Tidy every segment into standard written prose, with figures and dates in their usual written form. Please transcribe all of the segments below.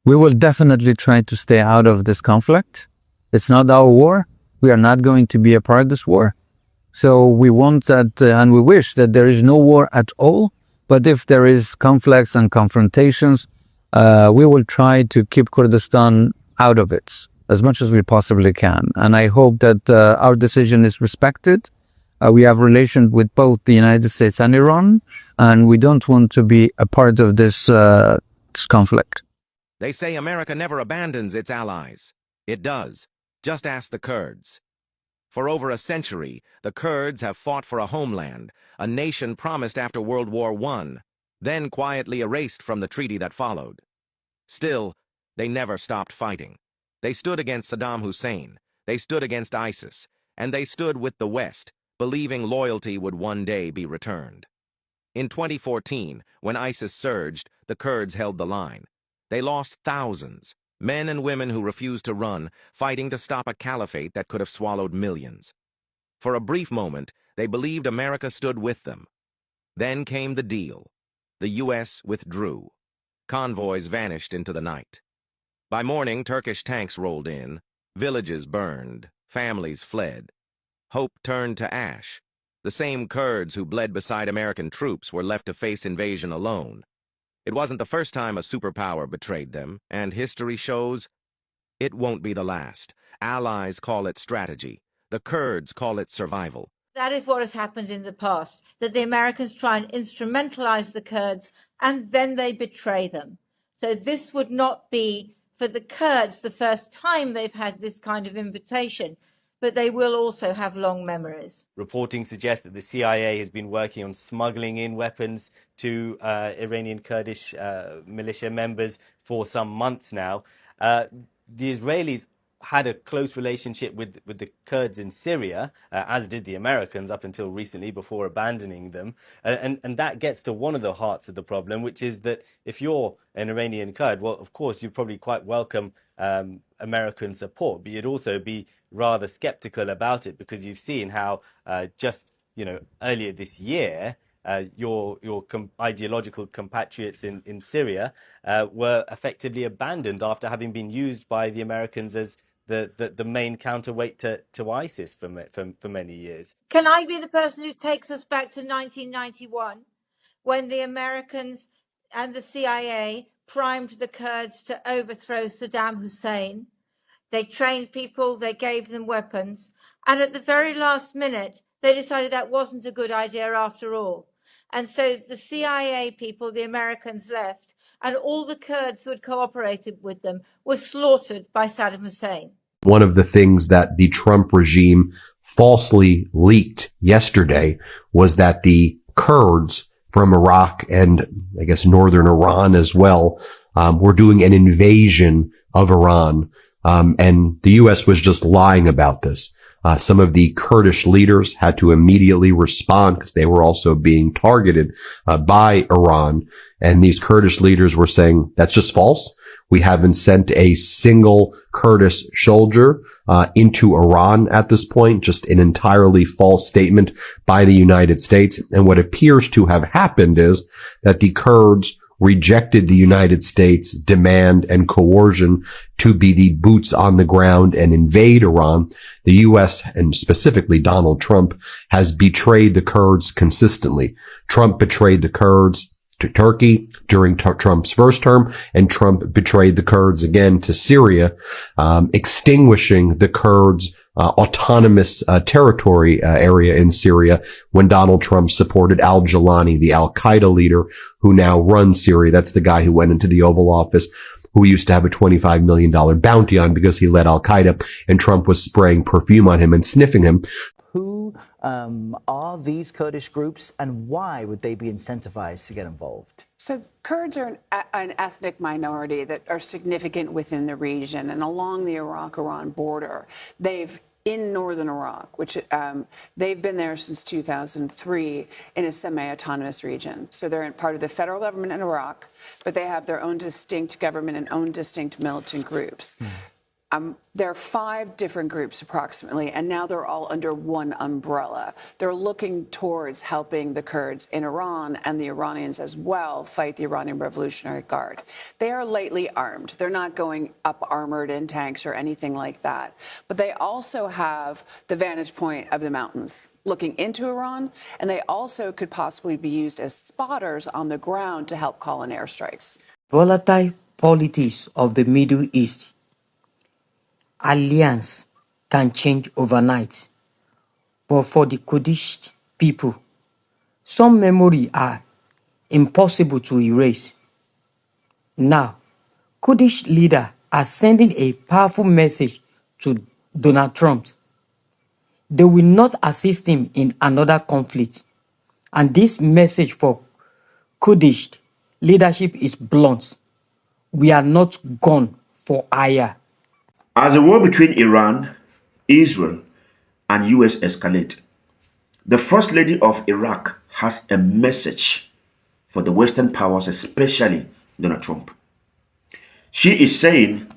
We will definitely try to stay out of this conflict. It's not our war. We are not going to be a part of this war. So we want that, and we wish that there is no war at all. But if there is conflicts and confrontations, we will try to keep Kurdistan out of it as much as we possibly can. And I hope that our decision is respected. We have relations with both the United States and Iran, and we don't want to be a part of this conflict. They say America never abandons its allies. It does. Just ask the Kurds. For over a century, the Kurds have fought for a homeland, a nation promised after World War I, then quietly erased from the treaty that followed. Still, they never stopped fighting. They stood against Saddam Hussein, they stood against ISIS, and they stood with the West, believing loyalty would one day be returned. In 2014, when ISIS surged, the Kurds held the line. They lost thousands, men and women who refused to run, fighting to stop a caliphate that could have swallowed millions. For a brief moment, they believed America stood with them. Then came the deal. The U.S. withdrew. Convoys vanished into the night. By morning, Turkish tanks rolled in, villages burned, families fled. Hope turned to ash. The same Kurds who bled beside American troops were left to face invasion alone. It wasn't the first time a superpower betrayed them, and history shows it won't be the last. Allies call it strategy. The Kurds call it survival. That is what has happened in the past, that the Americans try and instrumentalize the Kurds and then they betray them. So this would not be, for the Kurds, the first time they've had this kind of invitation, but they will also have long memories. Reporting suggests that the CIA has been working on smuggling in weapons to Iranian Kurdish militia members for some months now. The Israelis had a close relationship with the Kurds in Syria, as did the Americans up until recently before abandoning them. And that gets to one of the hearts of the problem, which is that if you're an Iranian Kurd, well, of course, you'd probably quite welcome American support, but you'd also be rather skeptical about it because you've seen how just earlier this year your ideological compatriots in Syria were effectively abandoned after having been used by the Americans as the main counterweight to ISIS for many years. Can I be the person who takes us back to 1991 when the Americans and the CIA primed the Kurds to overthrow Saddam Hussein? They trained people, they gave them weapons, and at the very last minute, they decided that wasn't a good idea after all. And so the CIA people, the Americans, left, and all the Kurds who had cooperated with them were slaughtered by Saddam Hussein. One of the things that the Trump regime falsely leaked yesterday was that the Kurds from Iraq and I guess northern Iran as well were doing an invasion of Iran. And the U.S. was just lying about this. Some of the Kurdish leaders had to immediately respond because they were also being targeted by Iran. And these Kurdish leaders were saying, that's just false. We haven't sent a single Kurdish soldier into Iran at this point, just an entirely false statement by the United States. And what appears to have happened is that the Kurds rejected the United States' demand and coercion to be the boots on the ground and invade Iran. The U.S. and specifically Donald Trump has betrayed the Kurds consistently. Trump betrayed the Kurds to Turkey during Trump's first term, and Trump betrayed the Kurds again to Syria, extinguishing the Kurds' autonomous territory area in Syria when Donald Trump supported al-Jilani, the al-Qaeda leader who now runs Syria. That's the guy who went into the Oval Office, who used to have a $25 million bounty on because he led al-Qaeda, and Trump was spraying perfume on him and sniffing him. Who are these Kurdish groups, and why would they be incentivized to get involved? So Kurds are an ethnic minority that are significant within the region and along the Iraq-Iran border. In northern Iraq, which they've been there since 2003 in a semi-autonomous region. So they're part of the federal government in Iraq, but they have their own distinct government and own distinct militant groups. There are 5 different groups approximately, and now they're all under one umbrella. They're looking towards helping the Kurds in Iran and the Iranians as well fight the Iranian Revolutionary Guard. They are lightly armed. They're not going up armored in tanks or anything like that. But they also have the vantage point of the mountains looking into Iran, and they also could possibly be used as spotters on the ground to help call in airstrikes. Volatile politics of the Middle East alliance can change overnight, but for the Kurdish people, some memories are impossible to erase. Now, Kurdish leaders are sending a powerful message to Donald Trump. They will not assist him in another conflict. And this message for Kurdish leadership is blunt. We are not gone for hire. As the war between Iran, Israel, and US escalate, the First Lady of Iraq has a message for the Western powers, especially Donald Trump. She is saying,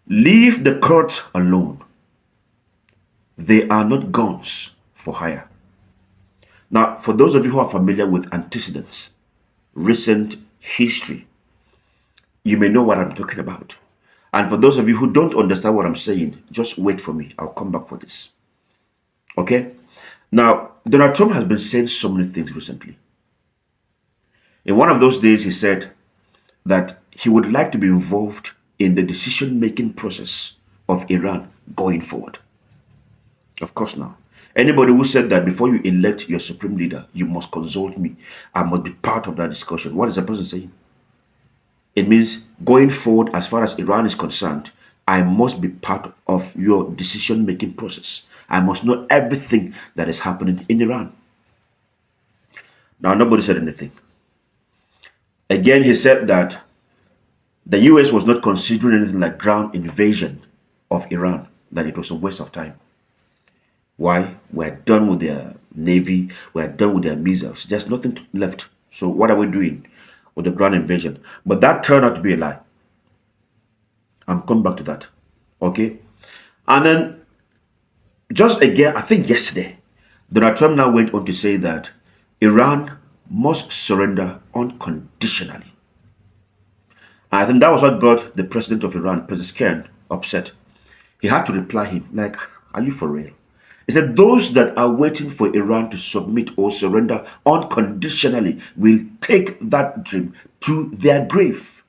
leave the Kurds alone. They are not guns for hire. Now, for those of you who are familiar with antecedents, recent history, you may know what I'm talking about. And for those of you who don't understand what I'm saying, just wait for me. I'll come back for this. Okay? Now, Donald Trump has been saying so many things recently. In one of those days, he said that he would like to be involved in the decision-making process of Iran going forward. Of course now. Anybody who said that before you elect your supreme leader, you must consult me. I must be part of that discussion. What is the person saying? It means going forward, as far as Iran is concerned, I must be part of your decision-making process. I must know everything that is happening in Iran. Now, nobody said anything. Again, he said that the US was not considering anything like ground invasion of Iran, that it was a waste of time. Why? We're done with their navy, we're done with their missiles. There's nothing left. So what are we doing with the ground invasion? But that turned out to be a lie. I'm coming back to that. Okay? And then, just again, I think yesterday, Donald Trump now went on to say that Iran must surrender unconditionally. And I think that was what got the president of Iran, President Khan, upset. He had to reply him, like, are you for real? He said, those that are waiting for Iran to submit or surrender unconditionally will take that dream to their grave.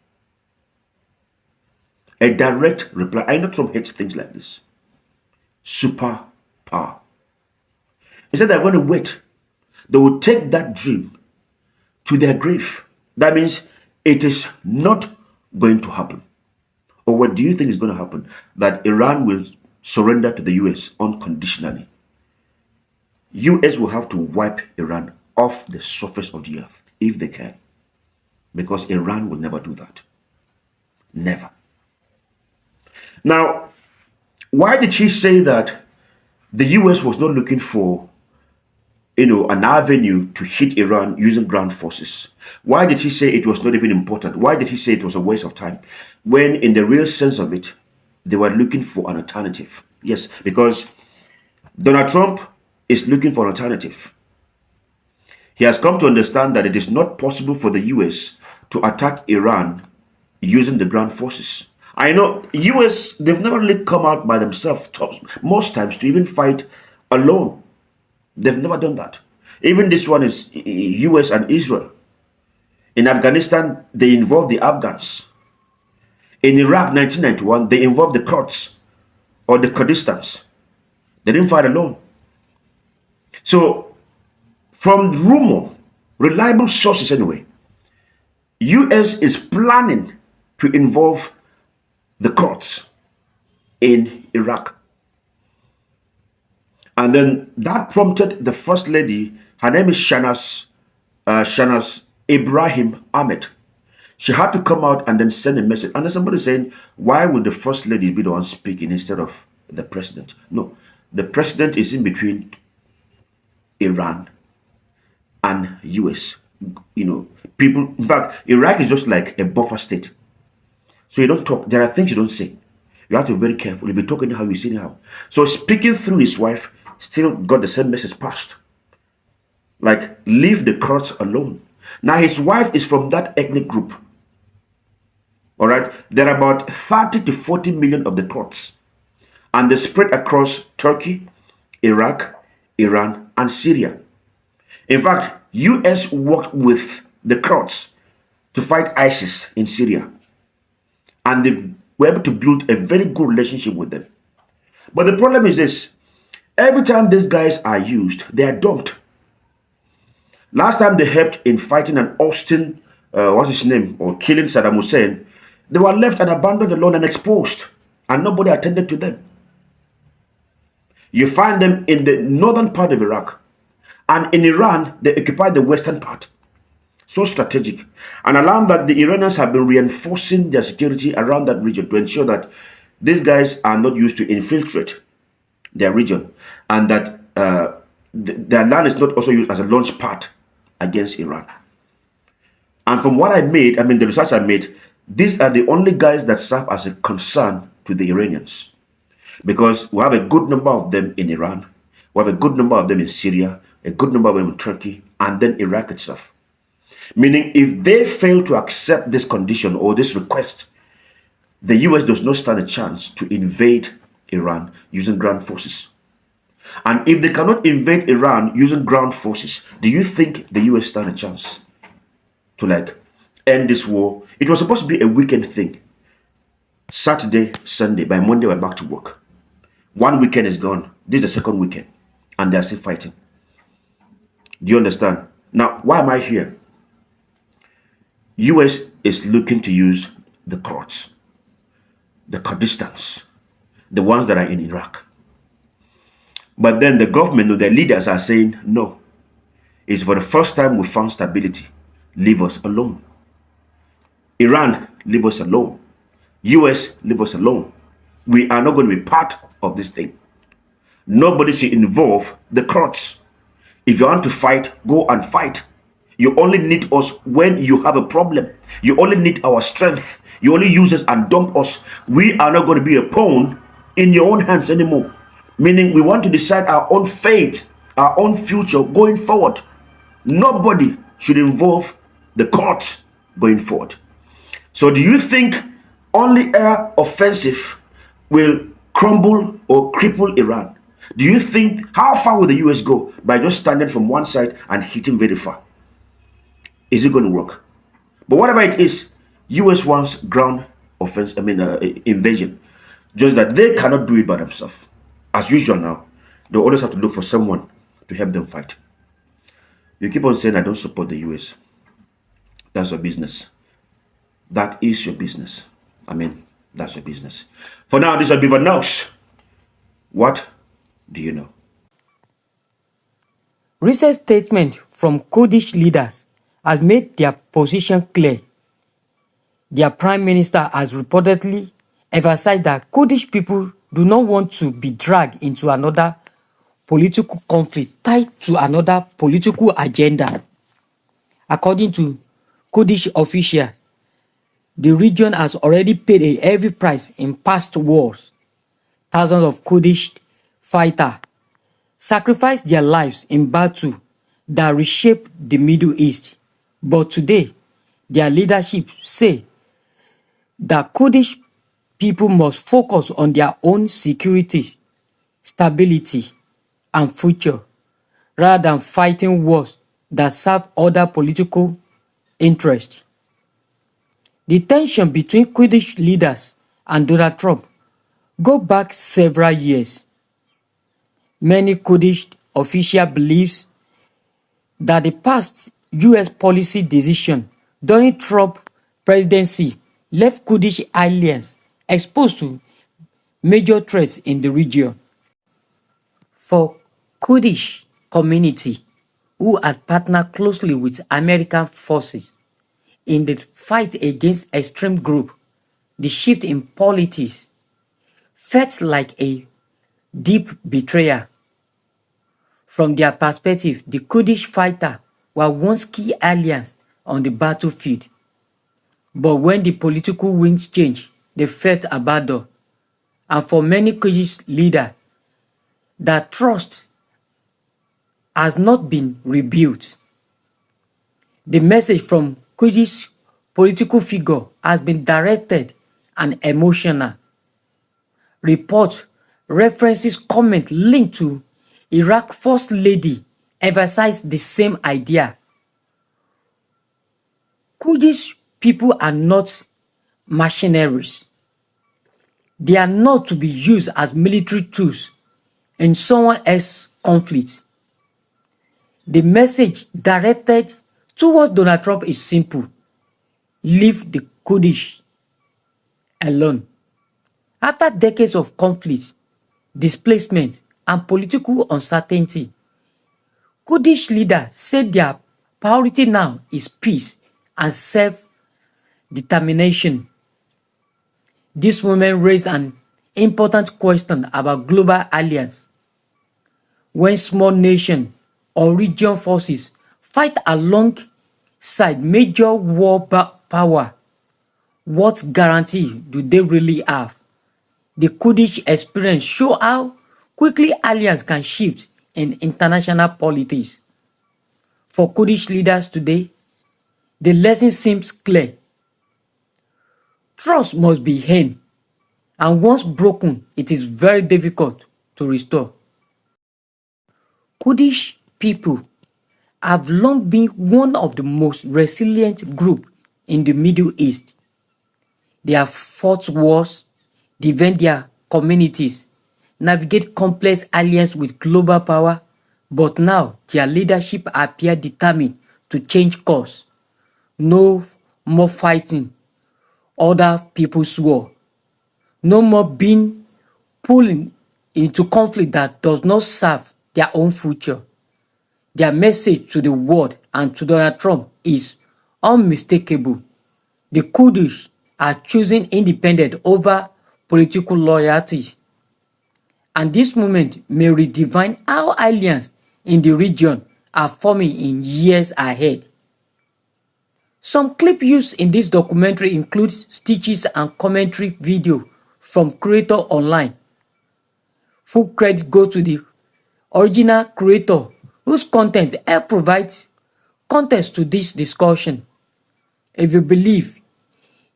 A direct reply. I know Trump hates things like this. Super power. He said they're going to wait. They will take that dream to their grave. That means it is not going to happen. Or what do you think is going to happen? That Iran will surrender to the US unconditionally. US will have to wipe Iran off the surface of the earth if they can. Because Iran will never do that. Never. Now, why did he say that the US was not looking for, an avenue to hit Iran using ground forces? Why did he say it was not even important? Why did he say it was a waste of time? When in the real sense of it, they were looking for an alternative. Yes, because Donald Trump is looking for an alternative. He has come to understand that it is not possible for the US to attack Iran using the ground forces. I know US, they've never really come out by themselves most times to even fight alone. They've never done that. Even this one is US and Israel. In Afghanistan, they involved the Afghans. In Iraq, 1991, they involved the Kurds or the Kurdistans. They didn't fight alone. So, from rumor, reliable sources anyway, US is planning to involve the Kurds in Iraq. And then that prompted the First Lady, her name is Shahnaz Ibrahim Ahmed. She had to come out and then send a message. And then somebody saying, why would the First Lady be the one speaking instead of the President? No, the President is in between Iran and US. People, in fact, Iraq is just like a buffer state. So you don't talk. There are things you don't say. You have to be very careful. If you talk anyhow, you see anyhow. So speaking through his wife still got the same message passed. Like, leave the Kurds alone. Now, his wife is from that ethnic group. All right. There are about 30 to 40 million of the Kurds. And they spread across Turkey, Iraq, Iran, and Syria. In fact, US worked with the Kurds to fight ISIS in Syria. And they were able to build a very good relationship with them. But the problem is this. Every time these guys are used, they are dumped. Last time they helped in fighting an Austin, what's his name, or killing Saddam Hussein, they were left and abandoned alone and exposed. And nobody attended to them. You find them in the northern part of Iraq. And in Iran, they occupy the western part. So strategic. And alarm that the Iranians have been reinforcing their security around that region to ensure that these guys are not used to infiltrate their region. And that their land is not also used as a launch pad against Iran. And from what I made, the research I made, these are the only guys that serve as a concern to the Iranians. Because we have a good number of them in Iran, we have a good number of them in Syria, a good number of them in Turkey, and then Iraq itself. Meaning, if they fail to accept this condition or this request, the US does not stand a chance to invade Iran using ground forces. And if they cannot invade Iran using ground forces, do you think the US stand a chance to end this war? It was supposed to be a weekend thing. Saturday, Sunday, by Monday we're back to work. One weekend is gone. This is the second weekend. And they're still fighting. Do you understand? Now, why am I here? US is looking to use the Kurds, the Kurdistans, the ones that are in Iraq. But then the government or their leaders are saying, no, it's for the first time we found stability. Leave us alone. Iran, leave us alone. US, leave us alone. We are not going to be part of this thing. Nobody should involve the Kurds. If you want to fight, go and fight. You only need us when you have a problem. You only need our strength. You only use us and dump us. We are not going to be a pawn in your own hands anymore. Meaning we want to decide our own fate, our own future going forward. Nobody should involve the Kurds going forward. So do you think only air offensive will crumble or cripple Iran? Do you think, how far will the US go by just standing from one side and hitting very far? Is it going to work? But whatever it is, US wants ground invasion. Just that they cannot do it by themselves. As usual now, they always have to look for someone to help them fight. You keep on saying, I don't support the US. That's your business. That is your business. That's your business. For now, this is Beaver Knows. What do you know? Recent statement from Kurdish leaders has made their position clear. Their prime minister has reportedly emphasized that Kurdish people do not want to be dragged into another political conflict tied to another political agenda. According to Kurdish officials, the region has already paid a heavy price in past wars. Thousands of Kurdish fighters sacrificed their lives in battle that reshaped the Middle East. But today, their leadership say that Kurdish people must focus on their own security, stability, and future, rather than fighting wars that serve other political interests. The tension between Kurdish leaders and Donald Trump go back several years. Many Kurdish officials believe that the past US policy decision during Trump's presidency left Kurdish allies exposed to major threats in the region. For Kurdish community who had partnered closely with American forces in the fight against extreme group, the shift in politics felt like a deep betrayal. From their perspective, the Kurdish fighters were once key allies on the battlefield. But when the political winds changed, they felt abandoned. and for many Kurdish leaders, that trust has not been rebuilt. The message from Kurdish political figure has been directed and emotional. Report references comment linked to Iraq First Lady emphasize the same idea. Kurdish people are not mercenaries. They are not to be used as military tools in someone else's conflict. The message directed towards Donald Trump is simple: leave the Kurdish alone. After decades of conflict, displacement, and political uncertainty, Kurdish leaders said their priority now is peace and self-determination. This woman raised an important question about global alliance. When small nations or regional forces fight alongside major world power, what guarantee do they really have? The Kurdish experience show how quickly alliance can shift in international politics. For Kurdish leaders today, the lesson seems clear. Trust must be earned, and once broken, it is very difficult to restore. Kurdish people have long been one of the most resilient groups in the Middle East. They have fought wars, defend their communities, navigate complex alliances with global power, but now their leadership appear determined to change course. No more fighting other people's war. No more being pulled into conflict that does not serve their own future. Their message to the world and to Donald Trump is unmistakable. The Kurdish are choosing independence over political loyalty. And this moment may redefine how alliances in the region are forming in years ahead. Some clips used in this documentary include stitches and commentary video from creator online. Full credit goes to the original creator whose content helped provide context to this discussion. If you believe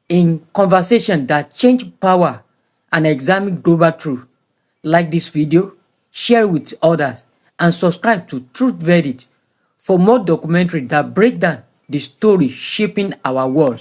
in conversation that change power and examine global truth, like this video, share with others, and subscribe to Truth Verdict for more documentaries that break down the story shaping our world.